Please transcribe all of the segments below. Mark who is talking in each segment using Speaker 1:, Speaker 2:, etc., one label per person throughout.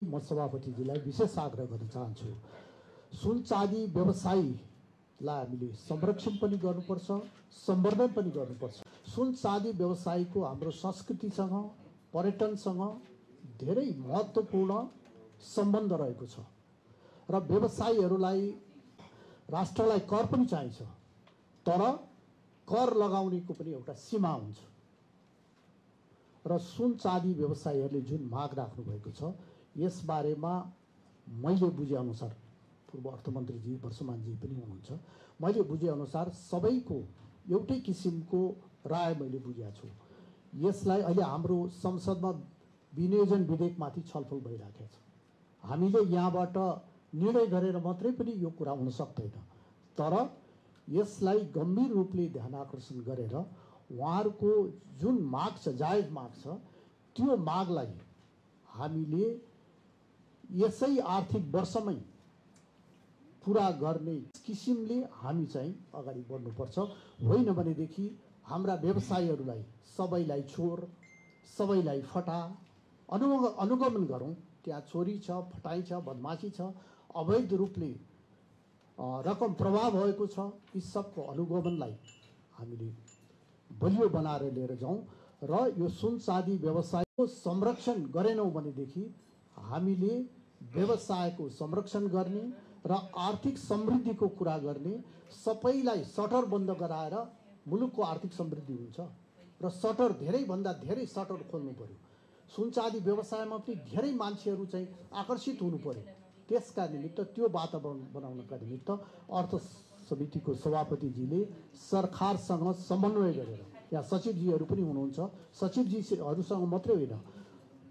Speaker 1: म सभापतिजीलाई विशेष आग्रह गर्न चाहन्छु। सुन चाँदी व्यवसायीलाई हामीले संरक्षण पनि गर्नुपर्छ, सम्वर्धन पनि गर्नुपर्छ। सुन चाँदी व्यवसायीको हाम्रो संस्कृतिसँग, पर्यटनसँग धेरै महत्त्वपूर्ण सम्बन्ध रहेको छ र व्यवसायीहरूलाई राष्ट्रलाई कर पनि चाहिन्छ, तर कर लगाउनेको पनि एउटा सीमा हुन्छ र सुन चाँदी व्यवसायीहरूले जुन माग राख्नु भएको छ यसबारेमा मैले बुझेअनुसार, पूर्व अर्थमन्त्रीजी वर्षमानजी पनि हुनुहुन्छ, मैले बुझेअनुसार सबैको एउटै किसिमको राय मैले बुझेको छु। यसलाई अहिले हाम्रो संसदमा विनियोजन विधेयकमाथि छलफल भइरहेको छ। हामीले यहाँबाट निर्णय गरेर मात्रै पनि यो कुरा हुन सक्दैन, तर यसलाई गम्भीर रूपले ध्यान आकर्षण गरेर उहाँहरूको जुन माग छ, जायज माग छ, त्यो मागलाई हामीले यसै आर्थिक वर्षमै पुरा गर्ने किसिमले हामी चाहिँ अगाडि बढ्नुपर्छ। होइन भनेदेखि हाम्रा व्यवसायीहरूलाई सबैलाई चोर, सबैलाई फटा अनुगमन गरौँ। त्यहाँ चोरी छ, फटाइ छ, बदमासी छ, अवैध रूपले रकम प्रवाह भएको छ। यी सबको अनुगमनलाई हामीले बलियो बनाएर लिएर जाउँ र यो सुन चाँदी व्यवसायको संरक्षण गरेनौँ भनेदेखि हामीले व्यवसायको संरक्षण गर्ने र आर्थिक समृद्धिको कुरा गर्ने, सबैलाई सटर बन्द गराएर मुलुकको आर्थिक समृद्धि हुन्छ र सटर धेरैभन्दा धेरै सटर खोल्नु पर्यो। सुन चाँदी व्यवसायमा पनि धेरै मान्छेहरू चाहिँ आकर्षित हुनु पर्यो। त्यसका निमित्त त्यो वातावरण बनाउनका निमित्त अर्थ समितिको सभापतिजीले सरकारसँग समन्वय गरेर, यहाँ सचिवजीहरू पनि हुनुहुन्छ, सचिवजीहरूसँग मात्रै होइन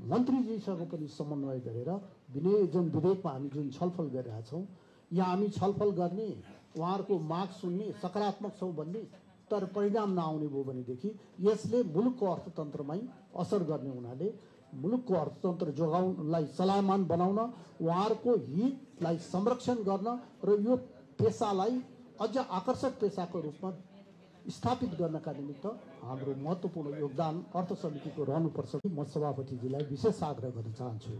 Speaker 1: मन्त्रीजीसँग पनि समन्वय गरेर विनियोजन विधेयकमा हामी जुन छलफल गरिरहेका छौँ, यहाँ हामी छलफल गर्ने, उहाँहरूको माग सुन्ने, सकारात्मक छौँ भन्ने, तर परिणाम नआउने भयो भनेदेखि यसले मुलुकको अर्थतन्त्रमै असर गर्ने हुनाले मुलुकको अर्थतन्त्र जोगाउनलाई चलायमान बनाउन, उहाँहरूको हितलाई संरक्षण गर्न र यो पेसालाई अझ आकर्षक पेसाको रूपमा स्थापित गर्नका निमित्त हाम्रो महत्त्वपूर्ण योगदान अर्थ समितिको रहनुपर्छ। म सभापतिजीलाई विशेष आग्रह गर्न चाहन्छु।